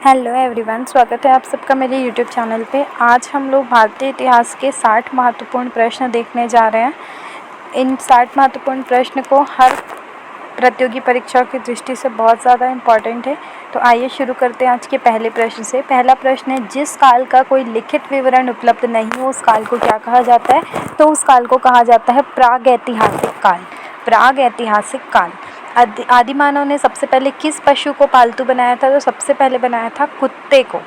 Hello everyone, स्वागत है आप सबका मेरे यूट्यूब चैनल पे। आज हम लोग भारतीय इतिहास के 60 महत्वपूर्ण प्रश्न देखने जा रहे हैं। इन 60 महत्वपूर्ण प्रश्न को हर प्रतियोगी परीक्षा की दृष्टि से बहुत ज़्यादा इम्पॉर्टेंट है। तो आइए शुरू करते हैं आज के पहले प्रश्न से। पहला प्रश्न है, जिस काल का कोई लिखित विवरण उपलब्ध नहीं हो उस काल को क्या कहा जाता है? तो उस काल को कहा जाता है प्रागैतिहासिक काल। प्रागैतिहासिक काल। आदि मानव ने सबसे पहले किस पशु को पालतू बनाया था? तो सबसे पहले बनाया था कुत्ते को।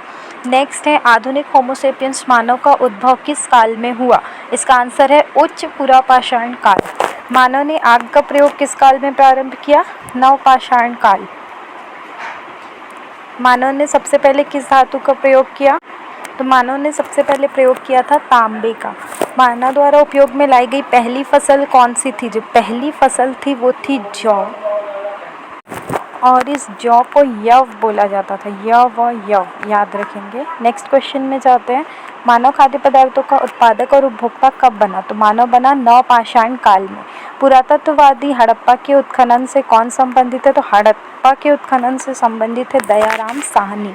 नेक्स्ट है, आधुनिक होमोसेपियंस मानव का उद्भव किस काल में हुआ? इसका आंसर है उच्च पुरापाषाण काल। मानव ने आग का प्रयोग किस काल में प्रारंभ किया? नवपाषाण काल। मानव ने सबसे पहले किस धातु का प्रयोग किया? तो मानव ने सबसे पहले प्रयोग किया था तांबे का। मानव द्वारा उपयोग में लाई गई पहली फसल कौन सी थी? जो पहली फसल थी वो थी जौ, और इस जौ को यव बोला जाता था। यव याद रखेंगे। नेक्स्ट क्वेश्चन में जाते हैं, मानव खाद्य पदार्थों का उत्पादक और उपभोक्ता कब बना? तो मानव बना नवपाषाण काल में। पुरातत्ववादी हड़प्पा के उत्खनन से कौन संबंधित है? तो हड़प्पा के उत्खनन से संबंधित है दयाराम साहनी।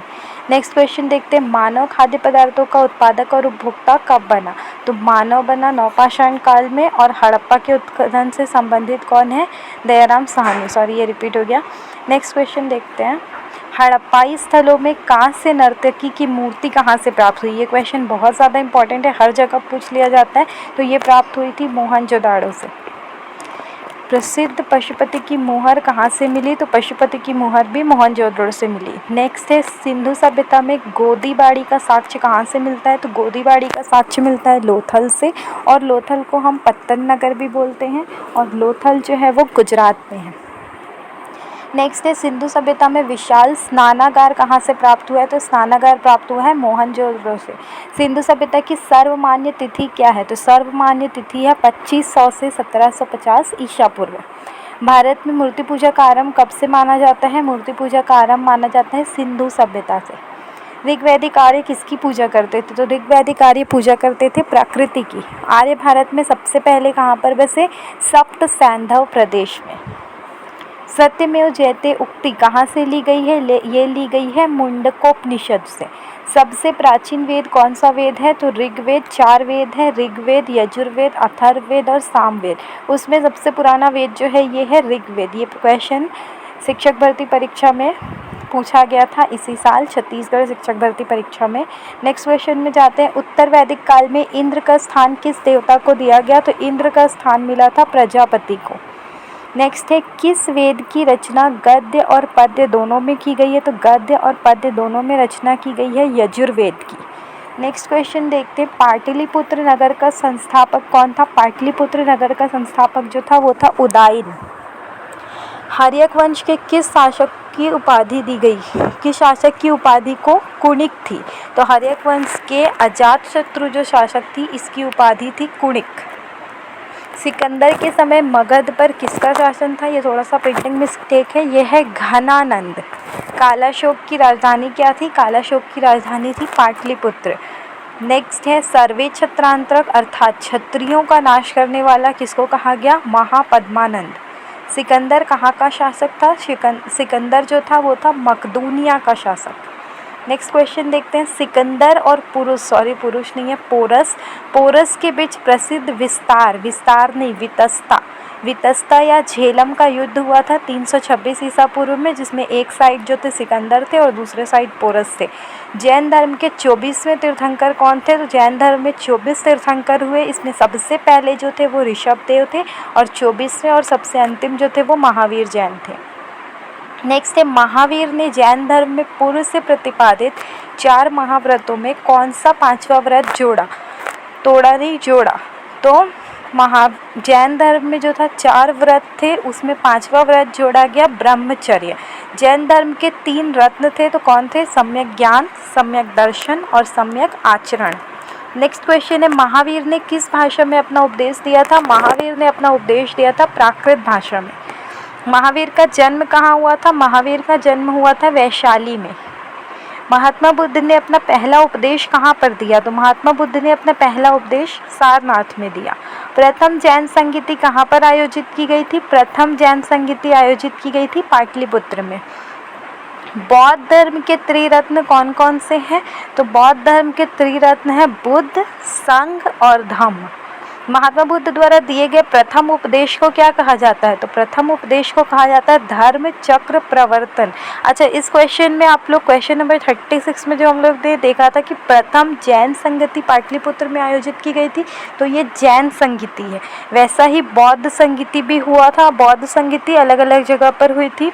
नेक्स्ट क्वेश्चन देखते हैं, मानव खाद्य पदार्थों का उत्पादक और उपभोक्ता कब बना? तो मानव बना नवपाषाण काल में, और हड़प्पा के उत्खनन से संबंधित कौन है? दयाराम साहनी। सॉरी, ये रिपीट हो गया। नेक्स्ट क्वेश्चन देखते हैं, हड़प्पाई स्थलों में कांस्य नर्तकी की मूर्ति कहाँ से प्राप्त हुई? ये क्वेश्चन बहुत ज़्यादा इंपॉर्टेंट है, हर जगह पूछ लिया जाता है। तो ये प्राप्त हुई थी मोहनजोदाड़ो से। प्रसिद्ध पशुपति की मुहर कहाँ से मिली? तो पशुपति की मुहर भी मोहनजोदड़ो से मिली। नेक्स्ट है, सिंधु सभ्यता में गोदीबाड़ी का साक्ष्य कहाँ से मिलता है? तो गोदीबाड़ी का साक्ष्य मिलता है लोथल से, और लोथल को हम पत्तन नगर भी बोलते हैं, और लोथल जो है वो गुजरात में है। नेक्स्ट है, सिंधु सभ्यता में विशाल स्नानागार कहाँ से प्राप्त हुआ है? तो स्नानागार प्राप्त हुआ है मोहनजोदड़ो से। सिंधु सभ्यता की सर्वमान्य तिथि क्या है? तो सर्वमान्य तिथि है 2500 से 1750 ईसा पूर्व। भारत में मूर्ति पूजा का आरंभ कब से माना जाता है? मूर्ति पूजा का आरंभ माना जाता है सिंधु सभ्यता से। ऋग्वैदिक आर्य किसकी पूजा करते थे? तो ऋग्वैदिक आर्य पूजा करते थे प्रकृति की। आर्य भारत में सबसे पहले कहाँ पर बसे? सप्त सैंधव प्रदेश में। सत्यमेव जयते उक्ति कहाँ से ली गई है? ये ली गई है मुंडकोपनिषद से। सबसे प्राचीन वेद कौन सा वेद है? तो ऋग्वेद। 4 वेद है, ऋग्वेद, यजुर्वेद, अथर्ववेद और सामवेद। उसमें सबसे पुराना वेद जो है ये है ऋग्वेद। ये क्वेश्चन शिक्षक भर्ती परीक्षा में पूछा गया था इसी साल, छत्तीसगढ़ शिक्षक भर्ती परीक्षा में। नेक्स्ट क्वेश्चन में जाते हैं, उत्तर वैदिक काल में इंद्र का स्थान किस देवता को दिया गया? तो इंद्र का स्थान मिला था प्रजापति को। नेक्स्ट है, किस वेद की रचना गद्य और पद्य दोनों में की गई है? तो गद्य और पद्य दोनों में रचना की गई है यजुर्वेद की। नेक्स्ट क्वेश्चन देखते हैं, पाटलिपुत्र नगर का संस्थापक कौन था? पाटलिपुत्र नगर का संस्थापक जो था वो था उदयन। हर्यक वंश के किस शासक की उपाधि दी गई? किस शासक की उपाधि को कुणिक थी? तो हर्यक वंश के अजातशत्रु जो शासक थी इसकी उपाधि थी कुणिक। सिकंदर के समय मगध पर किसका शासन था? ये थोड़ा सा प्रिंटिंग मिस्टेक है, ये है घनानंद। कालाशोक की राजधानी क्या थी? कालाशोक की राजधानी थी पाटलिपुत्र। नेक्स्ट है, सर्वे छत्रांतक अर्थात क्षत्रियों का नाश करने वाला किसको कहा गया? महापद्मानंद। सिकंदर कहाँ का शासक था? सिकंदर जो था वो था मकदूनिया का शासक। नेक्स्ट क्वेश्चन देखते हैं, सिकंदर और पोरस के बीच प्रसिद्ध वितस्ता या झेलम का युद्ध हुआ था 326 ईसा पूर्व में, जिसमें एक साइड जो थे सिकंदर थे और दूसरे साइड पोरस थे। जैन धर्म के 24वें तीर्थंकर कौन थे? तो जैन धर्म में 24 तीर्थंकर हुए। इसमें सबसे पहले जो थे वो ऋषभदेव थे, और 24वें और सबसे अंतिम जो थे वो महावीर जैन थे। नेक्स्ट है, महावीर ने जैन धर्म में पूर्व से प्रतिपादित 4 महाव्रतों में कौन सा 5वां व्रत जोड़ा? तो जैन धर्म में जो था 4 व्रत थे, उसमें 5वां व्रत जोड़ा गया ब्रह्मचर्य। जैन धर्म के 3 रत्न थे, तो कौन थे? सम्यक ज्ञान, सम्यक दर्शन और सम्यक आचरण। नेक्स्ट क्वेश्चन है, महावीर ने किस भाषा में अपना उपदेश दिया था? महावीर ने अपना उपदेश दिया था प्राकृत भाषा में। महावीर का जन्म कहाँ हुआ था? महावीर का जन्म हुआ था वैशाली में। महात्मा बुद्ध ने अपना पहला उपदेश कहाँ पर दिया? तो महात्मा बुद्ध ने अपना पहला उपदेश सारनाथ में दिया। प्रथम जैन संगीति कहाँ पर आयोजित की गई थी? प्रथम जैन संगीति आयोजित की गई थी पाटलिपुत्र में। बौद्ध धर्म के त्रिरत्न कौन कौन से हैं? तो बौद्ध धर्म के त्रिरत्न है बुद्ध, संघ और धम्म। महात्मा बुद्ध द्वारा दिए गए प्रथम उपदेश को क्या कहा जाता है? तो प्रथम उपदेश को कहा जाता है धर्म चक्र प्रवर्तन। अच्छा, इस क्वेश्चन में आप लोग क्वेश्चन नंबर 36 में जो हम लोग ने देखा था कि प्रथम जैन संगति पाटलिपुत्र में आयोजित की गई थी, तो ये जैन संगति है। वैसा ही बौद्ध संगति भी हुआ था, बौद्ध संगति अलग अलग जगह पर हुई थी।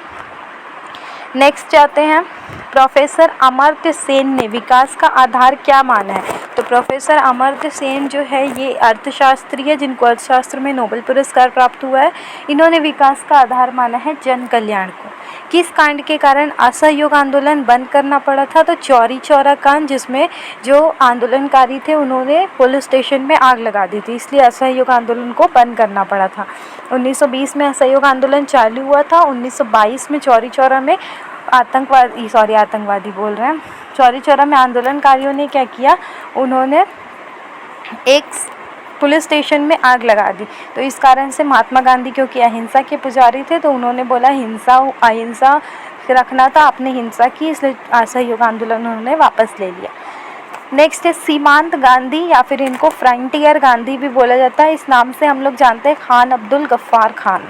नेक्स्ट जाते हैं, प्रोफेसर अमर्त्य सेन ने विकास का आधार क्या माना है? तो प्रोफेसर अमर्त्य सेन जो है ये अर्थशास्त्री है, जिनको अर्थशास्त्र में नोबेल पुरस्कार प्राप्त हुआ है। इन्होंने विकास का आधार माना है जन कल्याण को। किस कांड के कारण असहयोग आंदोलन बंद करना पड़ा था? तो चौरी चौरा कांड, जिसमें जो आंदोलनकारी थे उन्होंने पुलिस स्टेशन में आग लगा दी थी, इसलिए असहयोग आंदोलन को बंद करना पड़ा था। 1920 में असहयोग आंदोलन चालू हुआ था। 1922 में चौरी चौरा में चौरी चौरा में आंदोलनकारियों ने क्या किया, उन्होंने एक पुलिस स्टेशन में आग लगा दी। तो इस कारण से महात्मा गांधी, क्योंकि अहिंसा के पुजारी थे, तो उन्होंने बोला अहिंसा रखना था, आपने हिंसा की, इसलिए असहयोग आंदोलन उन्होंने वापस ले लिया। नेक्स्ट है सीमांत गांधी, या फिर इनको फ्रंटियर गांधी भी बोला जाता है। इस नाम से हम लोग जानते हैं खान अब्दुल गफ्फार खान।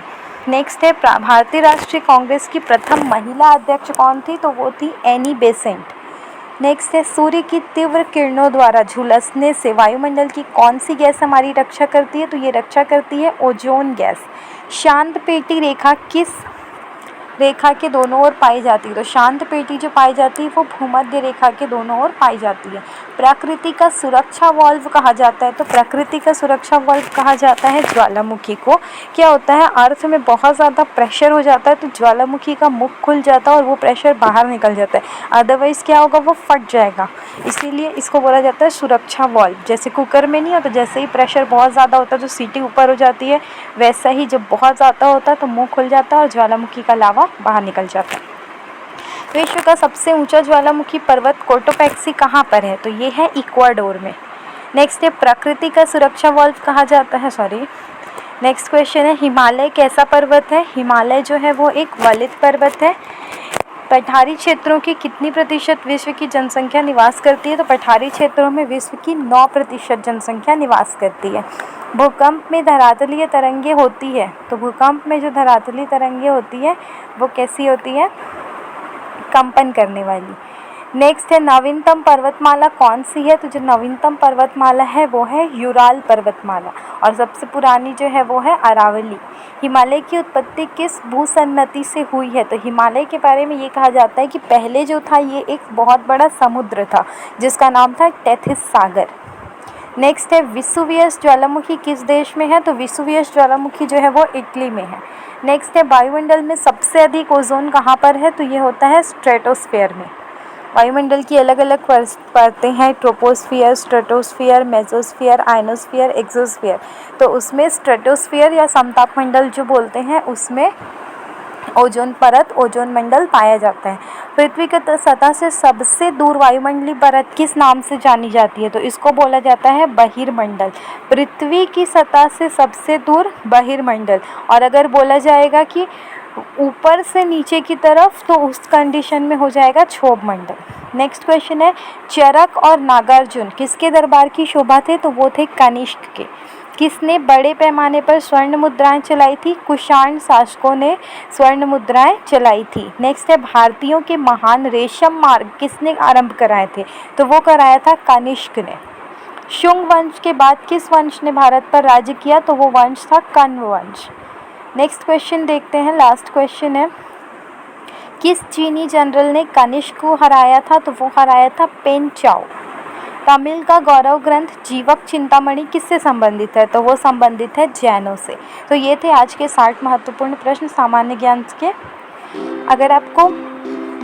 नेक्स्ट है भारतीय राष्ट्रीय कांग्रेस की प्रथम महिला अध्यक्ष कौन थी? तो वो थी एनी बेसेंट। नेक्स्ट है सूर्य की तीव्र किरणों द्वारा झुलसने से वायुमंडल की कौन सी गैस हमारी रक्षा करती है? तो ये रक्षा करती है ओजोन गैस। शांत पेटी रेखा किस रेखा के दोनों ओर पाई जाती है? तो शांत पेटी जो पाई जाती है वो भूमध्य रेखा के दोनों ओर पाई जाती है। प्रकृति का सुरक्षा वाल्व कहा जाता है? तो प्रकृति का सुरक्षा वाल्व कहा जाता है ज्वालामुखी को। क्या होता है, अर्थ में बहुत ज़्यादा प्रेशर हो जाता है तो ज्वालामुखी का मुख खुल जाता है और वो प्रेशर बाहर निकल जाता है, अदरवाइज़ क्या होगा, वो फट जाएगा। इसीलिए इसको बोला जाता है सुरक्षा वाल्व। जैसे कुकर में नहीं होता, जैसे ही प्रेशर बहुत ज़्यादा होता है तो सीटी ऊपर हो जाती है, वैसा ही जब बहुत ज़्यादा होता है तो मुँह खुल जाता है और ज्वालामुखी का लावा बाहर निकल जाता है। विश्व का सबसे ऊंचा ज्वालामुखी पर्वत कोटोपैक्सी कहाँ पर है? तो ये है इक्वाडोर में। नेक्स्ट है प्रकृति का सुरक्षा वाल्व कहा जाता है, नेक्स्ट क्वेश्चन है हिमालय कैसा पर्वत है? हिमालय जो है वो एक वलित पर्वत है। पठारी क्षेत्रों की कितनी प्रतिशत विश्व की जनसंख्या निवास करती है? तो पठारी क्षेत्रों में विश्व की 9% जनसंख्या निवास करती है। भूकंप में धरातलीय तरंगें होती है, तो भूकंप में जो धरातलीय तरंगें होती है वो कैसी होती है? कंपन करने वाली। नेक्स्ट है नवीनतम पर्वतमाला कौन सी है? तो जो नवीनतम पर्वतमाला है वो है यूराल पर्वतमाला, और सबसे पुरानी जो है वो है अरावली। हिमालय की उत्पत्ति किस भूसन्नति से हुई है? तो हिमालय के बारे में ये कहा जाता है कि पहले जो था ये एक बहुत बड़ा समुद्र था जिसका नाम था टेथिस सागर। नेक्स्ट है विसुवियस ज्वालामुखी किस देश में है? तो विसुवियस ज्वालामुखी जो है वो इटली में है। नेक्स्ट है वायुमंडल में सबसे अधिक ओजोन कहाँ पर है? तो ये होता है स्ट्रेटोस्फीयर में। वायुमंडल की अलग अलग परतें हैं, troposphere, stratosphere, mesosphere, ionosphere, exosphere. तो उसमें स्ट्रेटोस्फियर या समताप मंडल जो बोलते हैं उसमें ओजोन परत, ओजोन मंडल पाया जाता है। पृथ्वी की सतह से सबसे दूर वायुमंडलीय परत किस नाम से जानी जाती है? तो इसको बोला जाता है बहिर्मंडल। पृथ्वी की सतह से सबसे दूर बहिर्मंडल। और अगर बोला जाएगा कि ऊपर से नीचे की तरफ तो उस कंडीशन में हो जाएगा क्षोभ मंडल। नेक्स्ट क्वेश्चन है चरक और नागार्जुन किसके दरबार की शोभा थे? तो वो थे कनिष्क के। किसने बड़े पैमाने पर स्वर्ण मुद्राएं चलाई थी? कुषाण शासकों ने स्वर्ण मुद्राएं चलाई थी। नेक्स्ट है भारतीयों के महान रेशम मार्ग किसने आरंभ कराए थे? तो वो कराया था कनिष्क ने। शुंग वंश के बाद किस वंश ने भारत पर राज्य किया? तो वो वंश था कण्व वंश। नेक्स्ट क्वेश्चन देखते हैं, लास्ट क्वेश्चन है किस चीनी जनरल ने कनिष्क को हराया था? तो वो हराया था पेन चाओ। तमिल का गौरव ग्रंथ जीवक चिंतामणि किससे संबंधित है? तो वो संबंधित है जैनों से। तो ये थे आज के 60 महत्वपूर्ण प्रश्न सामान्य ज्ञान के। अगर आपको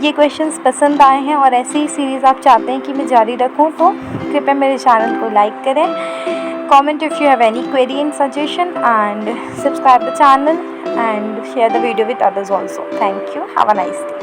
ये क्वेश्चंस पसंद आए हैं और ऐसी ही सीरीज़ आप चाहते हैं कि मैं जारी रखूं तो कृपया मेरे चैनल को लाइक करें, comment if you have any query and suggestion, and subscribe the channel and share the video with others also. Thank you. Have a nice day.